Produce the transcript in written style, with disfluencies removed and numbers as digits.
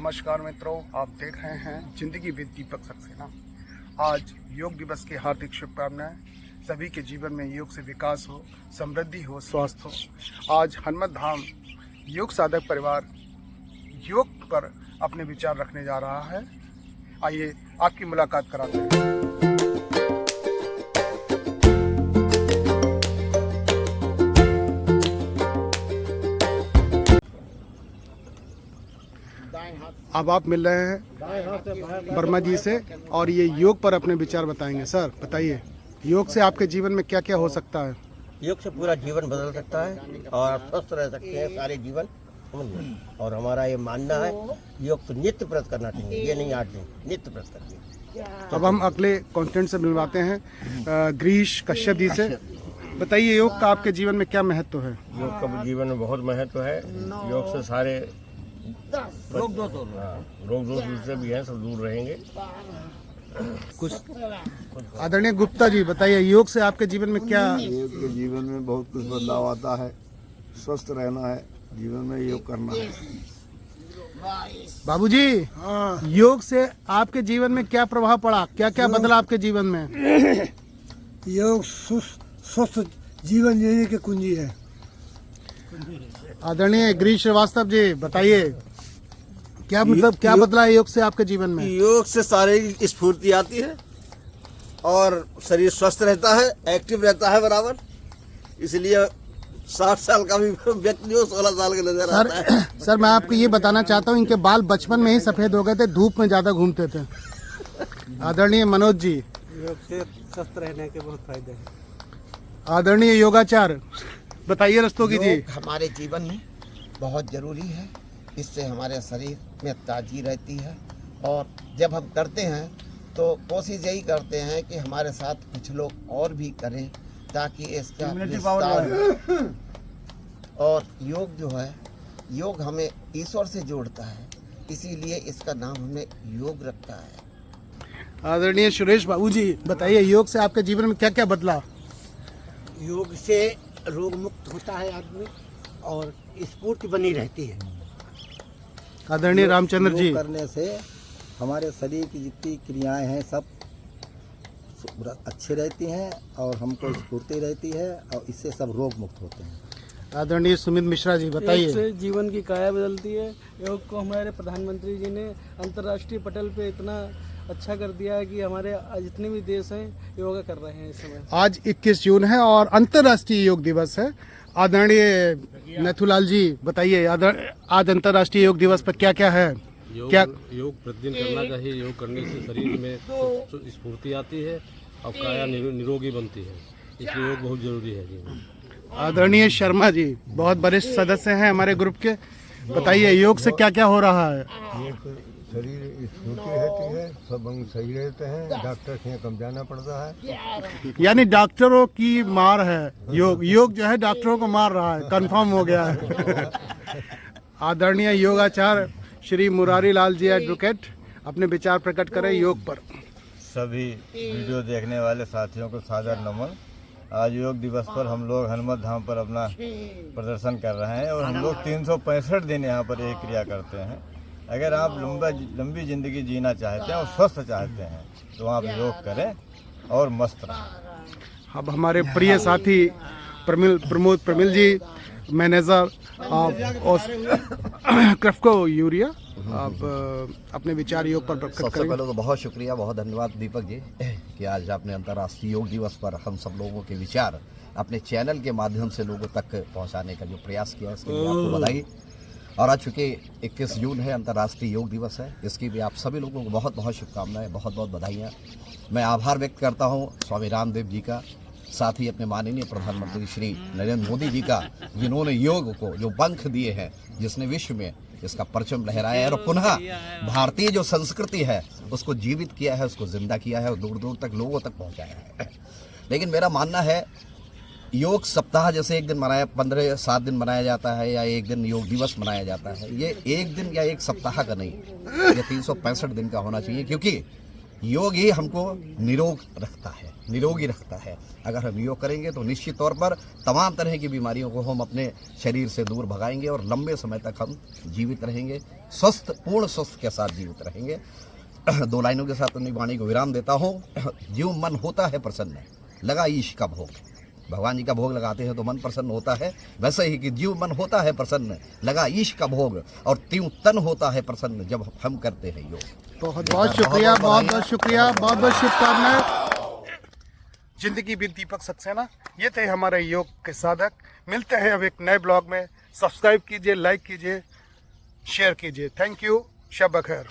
नमस्कार मित्रों, आप देख रहे हैं जिंदगी विद दीपक सक्सेना। आज योग दिवस की हार्दिक शुभकामनाएं। सभी के जीवन में योग से विकास हो, समृद्धि हो, स्वास्थ्य हो। आज हनुमत धाम योग साधक परिवार योग पर अपने विचार रखने जा रहा है। आइए आपकी मुलाकात कराते हैं। अब आप मिल रहे हैं वर्मा जी से और ये योग पर अपने विचार बताएंगे। सर बताइए, योग से आपके जीवन में क्या क्या हो सकता है? योग से पूरा जीवन बदल सकता है और आप स्वस्थ रह सकते हैं सारे जीवन। और हमारा ये मानना है योग तो नित्य प्रयास करना चाहिए, ये नहीं 8 दिन, नित्य प्रयास करिए। अब हम अगले कंटेंट से मिलवाते हैं ग्रीश कश्यप जी से। बताइए, योग का आपके जीवन में क्या महत्व है? योग का जीवन में बहुत महत्व है। योग से सारे रोग दोष से भी हैं, सब दूर रहेंगे। कुछ आदरणीय गुप्ता जी बताइए, योग से आपके जीवन में क्या? योग के जीवन में बहुत कुछ बदलाव आता है। स्वस्थ रहना है, जीवन में योग करना है। बाबूजी, योग से आपके जीवन में क्या प्रभाव पड़ा? क्या क्या बदला आपके जीवन में? योग स्वस्थ जीवन जीने की कुंजी है। आदरणीय गिरीश श्रीवास्तव जी बताइए, क्या मतलब क्या बदला है योग से आपके जीवन में? योग से शारीरिक स्फूर्ति आती है और शरीर स्वस्थ रहता है, एक्टिव रहता है बराबर। इसलिए 60 साल का भी व्यक्ति हो 16 साल के नजर आता है। सर मैं आपको ये बताना चाहता हूँ, इनके बाल बचपन में ही सफेद हो गए थे, धूप में ज्यादा घूमते थे। आदरणीय मनोज जी, योग से स्वस्थ रहने के बहुत फायदे हैं। आदरणीय योगाचार्य बताइए रस्तों की जी। योग हमारे जीवन में बहुत ज़रूरी है। इससे हमारे शरीर में ताजगी रहती है और जब हम करते हैं तो कोशिश यही करते हैं कि हमारे साथ कुछ लोग और भी करें ताकि इसका विस्तार हो। और योग जो है, योग हमें ईश्वर से जोड़ता है, इसीलिए इसका नाम हमने योग रखा है। आदरणीय सुरेश बाबू जी बताइए, योग से आपके जीवन में क्या क्या बदला? योग से रोग मुक्त होता है आदमी और स्फूर्ति बनी रहती है। आदरणीय रामचंद्र जी, योग करने से हमारे शरीर की जितनी क्रियाएं हैं सब अच्छी रहती हैं और हमको स्फूर्ति रहती है और इससे सब रोग मुक्त होते हैं। आदरणीय सुमित मिश्रा जी बताइए। योग से जीवन की काया बदलती है। योग को हमारे प्रधानमंत्री जी ने अंतर्राष्ट्रीय पटल पे इतना अच्छा कर दिया है कि हमारे जितने भी देश हैं योगा कर रहे हैं इस समय। आज 21 जून है और अंतर्राष्ट्रीय योग दिवस है। आदरणीय नथुलाल जी बताइए, आज अंतर्राष्ट्रीय योग दिवस पर क्या क्या है? योग प्रतिदिन करना चाहिए। योग करने से शरीर में स्फूर्ति आती है और काया निरोगी बनती है, इसलिए योग बहुत जरूरी है जी। आदरणीय शर्मा जी बहुत वरिष्ठ सदस्य हैं हमारे ग्रुप के, बताइए योग से क्या क्या हो रहा है? शरीर स्फूर्ति रहती है, सब अंग सही रहते हैं, डॉक्टर के यहाँ कम जाना पड़ता है। यानी डॉक्टरों की मार है योग। योग जो है डॉक्टरों को मार रहा है, कंफर्म हो गया है। आदरणीय योगाचार्य श्री मुरारी लाल जी एडवोकेट अपने विचार प्रकट करें योग पर। सभी वीडियो देखने वाले साथियों को सादर नमन। आज योग दिवस पर हम लोग हनुमत धाम पर अपना प्रदर्शन कर रहे हैं और हम लोग 365 दिन यहाँ पर एक क्रिया करते हैं। अगर आप लंबी जिंदगी जीना चाहते हैं और स्वस्थ चाहते हैं तो आप योग करें और मस्त रहें। अब हमारे प्रिय साथी प्रमोद प्रमिल जी, मैनेजर क्रेफ्को यूरिया, आप अपने विचार योग पर प्रकट करें। सबसे पहले तो बहुत शुक्रिया, बहुत धन्यवाद दीपक जी कि आज आपने अंतर्राष्ट्रीय योग दिवस पर हम सब लोगों के विचार अपने चैनल के माध्यम से लोगों तक पहुंचाने का जो प्रयास किया, इसके लिए आपको बधाई। और आज चूँकि 21 जून है, अंतर्राष्ट्रीय योग दिवस है, इसकी भी आप सभी लोगों को बहुत बहुत शुभकामनाएं, बहुत बहुत बधाइयाँ। मैं आभार व्यक्त करता हूँ स्वामी रामदेव जी का, साथ ही अपने माननीय प्रधानमंत्री श्री नरेंद्र मोदी जी का, जिन्होंने योग को जो पंख दिए हैं, जिसने विश्व में इसका परचम लहराया है और पुनः भारतीय जो संस्कृति है उसको जीवित किया है, उसको जिंदा किया है और दूर दूर तक लोगों तक पहुँचाया है। लेकिन मेरा मानना है योग सप्ताह जैसे एक दिन मनाया 7 दिन मनाया जाता है या एक दिन योग दिवस मनाया जाता है, ये एक दिन या एक सप्ताह का नहीं, ये 365 दिन का होना चाहिए। क्योंकि योग ही हमको निरोगी रखता है। अगर हम योग करेंगे तो निश्चित तौर पर तमाम तरह की बीमारियों को हम अपने शरीर से दूर भगाएंगे और लंबे समय तक हम जीवित रहेंगे, पूर्ण स्वस्थ के साथ जीवित रहेंगे। 2 लाइनों के साथ अपनी वाणी को विराम देता हूँ। जीव मन होता है प्रसन्न, लगा ईश का भोग। भगवान जी का भोग लगाते हैं तो मन प्रसन्न होता है। वैसे ही कि जीव मन होता है प्रसन्न, लगा ईश का भोग, और त्यों तन होता है प्रसन्न जब हम करते हैं योग। बहुत बहुत शुक्रिया, बहुत बहुत शुक्रिया, बहुत बहुत शुभकामनाएं। जिंदगी विद दीपक सक्सेना, ये थे हमारे योग के साधक। मिलते हैं अब एक नए ब्लॉग में। सब्सक्राइब कीजिए, लाइक कीजिए, शेयर कीजिए। थैंक यू, शब बखैर।